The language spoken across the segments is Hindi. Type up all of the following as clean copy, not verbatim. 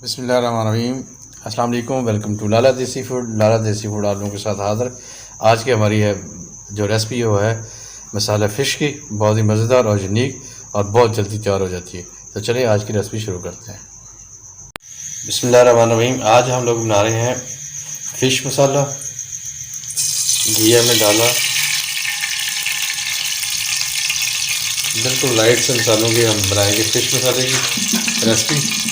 बिस्मिल्लाहिर्रहमानिर्रहीम। अस्सलाम वालेकुम। वेलकम टू लाला देसी फूड। लाला देसी फूड आप लोगों के साथ हाज़िर। आज की हमारी है जो रेसिपी वो है मसाला फ़िश की, बहुत ही मज़ेदार और यूनिक और बहुत जल्दी तैयार हो जाती है। तो चलिए आज की रेसिपी शुरू करते हैं। बिस्मिल्लाहिर्रहमानिर्रहीम। आज हम लोग बना रहे हैं फ़िश मसाला। घी हमने डाला, बिल्कुल लाइट से मसालों के हम बनाएंगे फ़िश मसाले की रेसिपी।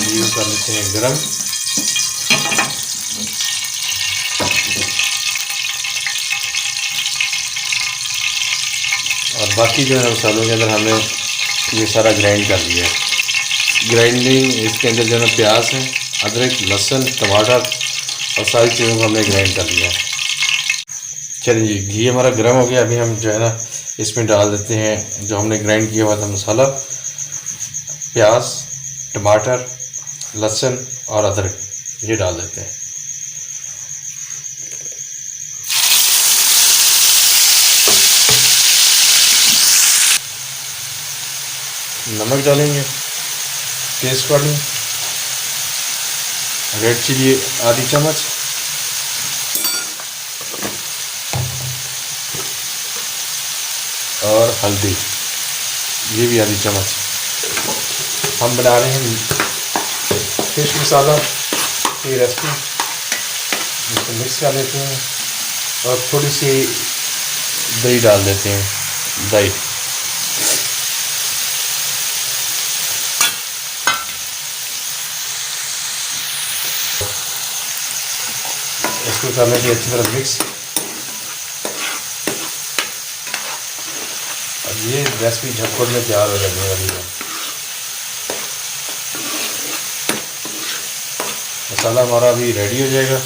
घी कर लेते हैं गरम। और बाकी जो है मसालों के अंदर हमने ये सारा ग्राइंड कर लिया है। ग्राइंडिंग इसके अंदर जो है प्याज है, अदरक, लहसुन, टमाटर और सारी चीज़ों को हमने ग्राइंड कर लिया है। चलिए घी हमारा गर्म हो गया। अभी हम जो है ना इसमें डाल देते हैं जो हमने ग्राइंड किया हुआ था मसाला, प्याज, टमाटर, लहसुन और अदरक, ये डाल देते हैं। नमक डालेंगे टेस्ट अकॉर्डिंग, रेड चिली आधी चम्मच, और हल्दी ये भी आधी चम्मच। हम बना रहे हैं फिश मसाला की रेसिपी। इसको मिक्स कर लेते हैं और थोड़ी सी दही डाल देते हैं। दही इसको कर लेते हैं अच्छी तरह मिक्स। अब ये रेसिपी झटपट में तैयार हो जाने वाली है। मसाला हमारा अभी रेडी हो जाएगा।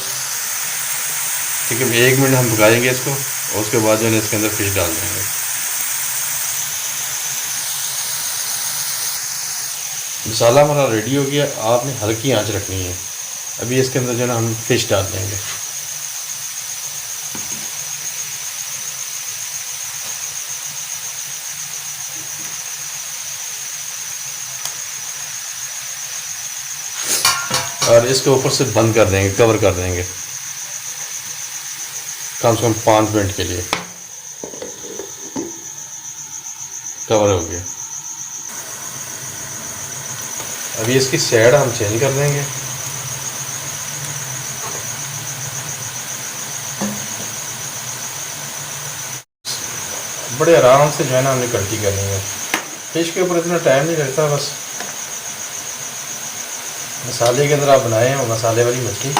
ठीक है, 1 मिनट हम पकाएंगे इसको और उसके बाद जो है इसके अंदर फिश डाल देंगे। मसाला हमारा रेडी हो गया। आपने हल्की आंच रखनी है। अभी इसके अंदर जो है ना हम फिश डाल देंगे। और इसके ऊपर से बंद कर देंगे, कवर कर देंगे कम से कम 5 मिनट के लिए। कवर हो गया। अभी इसकी साइड हम चेंज कर देंगे। बड़े आराम से जो है ना हमने कल्टी करनी है। फिश के ऊपर इतना टाइम नहीं लगता, बस मसाले के अंदर आप बनाए हैं मसाले वाली मछली,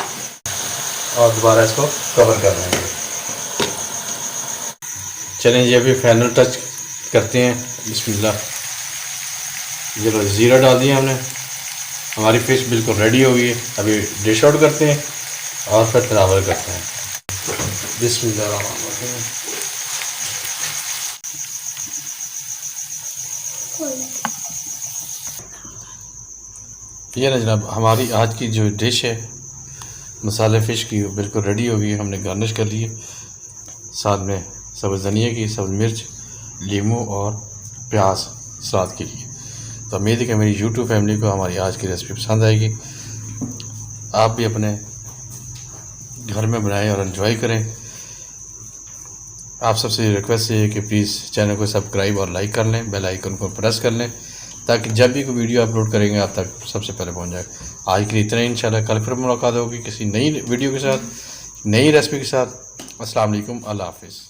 और दोबारा इसको कवर कर देंगे। चलें ये अभी फाइनल टच करते हैं। बिस्मिल्लाह। चलो ज़ीरा डाल दिया हमने। हमारी फ़िश बिल्कुल रेडी हो गई है। अभी डिश आउट करते हैं और फिर तनावर करते हैं। बिस्मिल्लाह। ये ना जनाब हमारी आज की जो डिश है मसाले फ़िश की बिल्कुल रेडी हो गई है। हमने गार्निश कर ली है, साथ में सब्ज़ धनिया की, सब्ज़ मिर्च, लीमू और प्याज सलाद के लिए। तो उम्मीद है कि मेरी यूट्यूब फैमिली को हमारी आज की रेसिपी पसंद आएगी। आप भी अपने घर में बनाएं और एंजॉय करें। आप सबसे रिक्वेस्ट है कि प्लीज़ चैनल को सब्सक्राइब और लाइक कर लें, बेल आइकन को प्रेस कर लें, ताकि जब भी कोई वीडियो अपलोड करेंगे आप तक सबसे पहले पहुंच जाए। आज के लिए इतना ही। इंशाल्लाह कल फिर मुलाकात होगी किसी नई वीडियो के साथ, नई रेसिपी के साथ। अस्सलाम वालेकुम, अल्लाह हाफ़िज़।